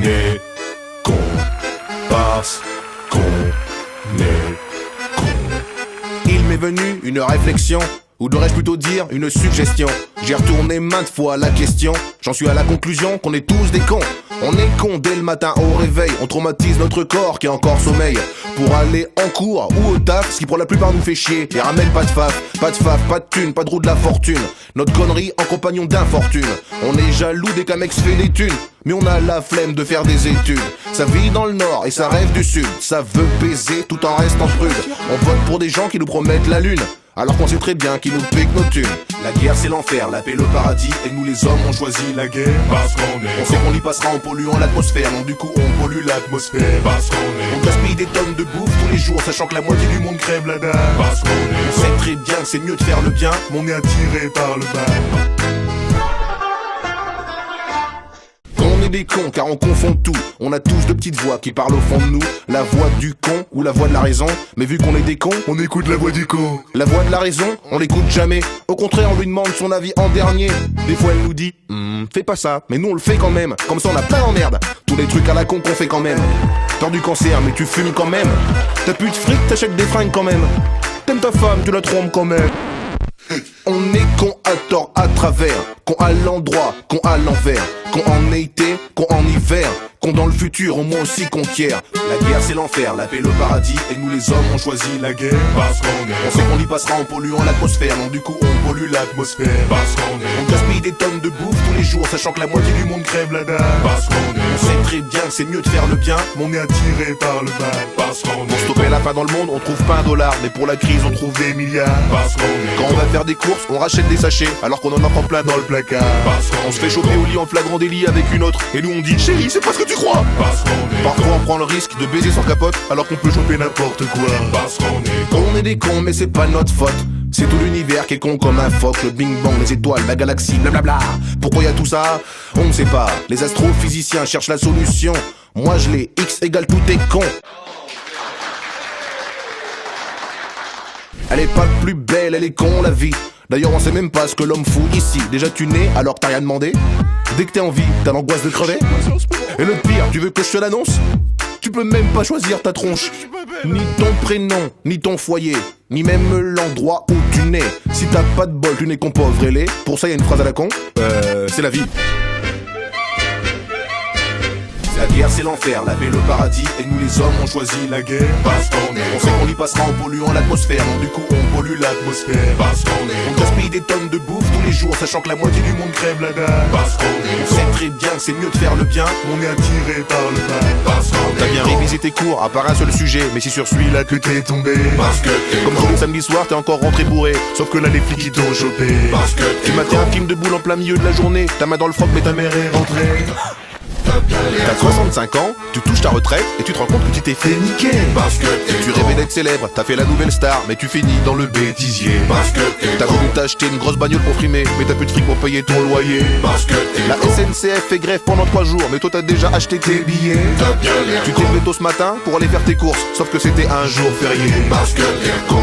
est con, parce qu'on est con. Il m'est venu une réflexion, ou devrais-je plutôt dire une suggestion. J'ai retourné maintes fois la question, j'en suis à la conclusion qu'on est tous des cons. On est cons dès le matin au réveil, on traumatise notre corps qui est encore sommeil pour aller en cours ou au taf, ce qui pour la plupart nous fait chier. Et ramène pas de faf, pas de thune, pas de roue de la fortune. Notre connerie en compagnon d'infortune. On est jaloux dès qu'un mec se fait des thunes, mais on a la flemme de faire des études. Ça vit dans le nord et ça rêve du sud, ça veut baiser tout en restant prude. On vote pour des gens qui nous promettent la lune, alors qu'on sait très bien qu'ils nous piquent nos thunes. La guerre c'est l'enfer, la paix le paradis, et nous les hommes on choisit la guerre Parce qu'on est on sait qu'on y passera en polluant l'atmosphère, donc du coup on pollue l'atmosphère. Parce qu'on On est gaspille des tonnes de bouffe tous les jours, sachant que la moitié du monde crève la dalle. Parce qu'on On est sait très bien que c'est mieux de faire le bien, mais on est attiré par le mal. on est des cons car on confond tout. On a tous de petites voix qui parlent au fond de nous, la voix du con ou la voix de la raison. Mais vu qu'on est des cons, On écoute la voix du con. la voix de la raison, on l'écoute jamais. Au contraire, on lui demande son avis en dernier. Des fois, elle nous dit fais pas ça, mais nous on le fait quand même. Comme ça, on a plein d'emmerdes. Tous les trucs à la con qu'on fait quand même. Peur du cancer, mais tu fumes quand même. T'as plus de fric, t'achètes des fringues quand même. T'aimes ta femme, tu la trompes quand même. On est con à tort, à travers, con à l'endroit, con à l'envers, con en été, con en hiver, con dans le futur, au moins aussi conquiert. La guerre c'est l'enfer, la paix le paradis, et nous les hommes on choisit la guerre. Parce qu'on On est sait qu'on y passera en polluant l'atmosphère, donc du coup on pollue l'atmosphère. Parce qu'on On est gaspille des tonnes de bouffe tous les jours, sachant que la moitié du monde crève la dalle. Parce qu'on On est sait très bien que c'est mieux de faire le bien, mais on est attiré par le mal. Parce qu'on pour est stopper la faim dans le monde on trouve pas $1, mais pour la crise on trouve des milliards. Parce qu'on est Quand on va faire des courses, on rachète des sachets, alors qu'on en a encore plein dans le placard. Parce qu'on On se fait choper au lit en flagrant délit avec une autre, et nous on dit chérie c'est pas ce que tu crois. Parce qu'on est Parfois on prend le risque de baiser sans capote, alors qu'on peut choper n'importe quoi. Parce qu'on est On est des cons mais c'est pas notre faute, c'est tout l'univers qui est con comme un phoque. Le bing bang, les étoiles, la galaxie, blablabla. Pourquoi y a tout ça? On ne sait pas, les astrophysiciens cherchent la solution. Moi je l'ai, X égale tout est con. Elle est pas plus belle, elle est con la vie. D'ailleurs on sait même pas ce que l'homme fout ici. Déjà tu nais alors que t'as rien demandé. Dès que t'es en vie, t'as l'angoisse de crever. Et le pire, tu veux que je te l'annonce? Tu peux même pas choisir ta tronche. Ni ton prénom, ni ton foyer, ni même l'endroit où tu nais. Si t'as pas de bol, tu n'es qu'on pauvre et laid. Pour ça y a une phrase à la con, c'est la vie. La guerre c'est l'enfer, la paix le paradis, et nous les hommes on choisit la guerre. Parce qu'on On est sait qu'on y passera en polluant l'atmosphère, donc du coup on pollue l'atmosphère. Parce qu'on On est gaspille des tonnes de bouffe tous les jours, sachant que la moitié du monde crève la dalle. Parce qu'on On est sait très bien que c'est mieux de faire le bien, on est attiré par le mal. Parce qu'on t'as est bien révisé tes cours, à part un seul sujet, mais si sur celui-là que t'es tombé. Parce que t'es Comme tous les samedis soirs, t'es encore rentré bourré, sauf que là les flics ils t'ont chopé. Parce que Tu t'es matais un film de boule en plein milieu de la journée, ta main dans le froc mais ta mère est rentrée. T'as 65 ans, tu touches ta retraite et tu te rends compte que tu t'es fait niquer. Parce que Tu rêvais d'être célèbre, t'as fait la nouvelle star, mais tu finis dans le bêtisier. Parce que T'as voulu t'acheter une grosse bagnole comprimée, mais t'as plus de fric pour payer ton loyer. Parce que La SNCF fait grève pendant 3 jours, mais toi t'as déjà acheté tes billets. t'as bien l'air Tu t'es levé tôt ce matin pour aller faire tes courses, sauf que c'était un jour férié. Parce que t'es con.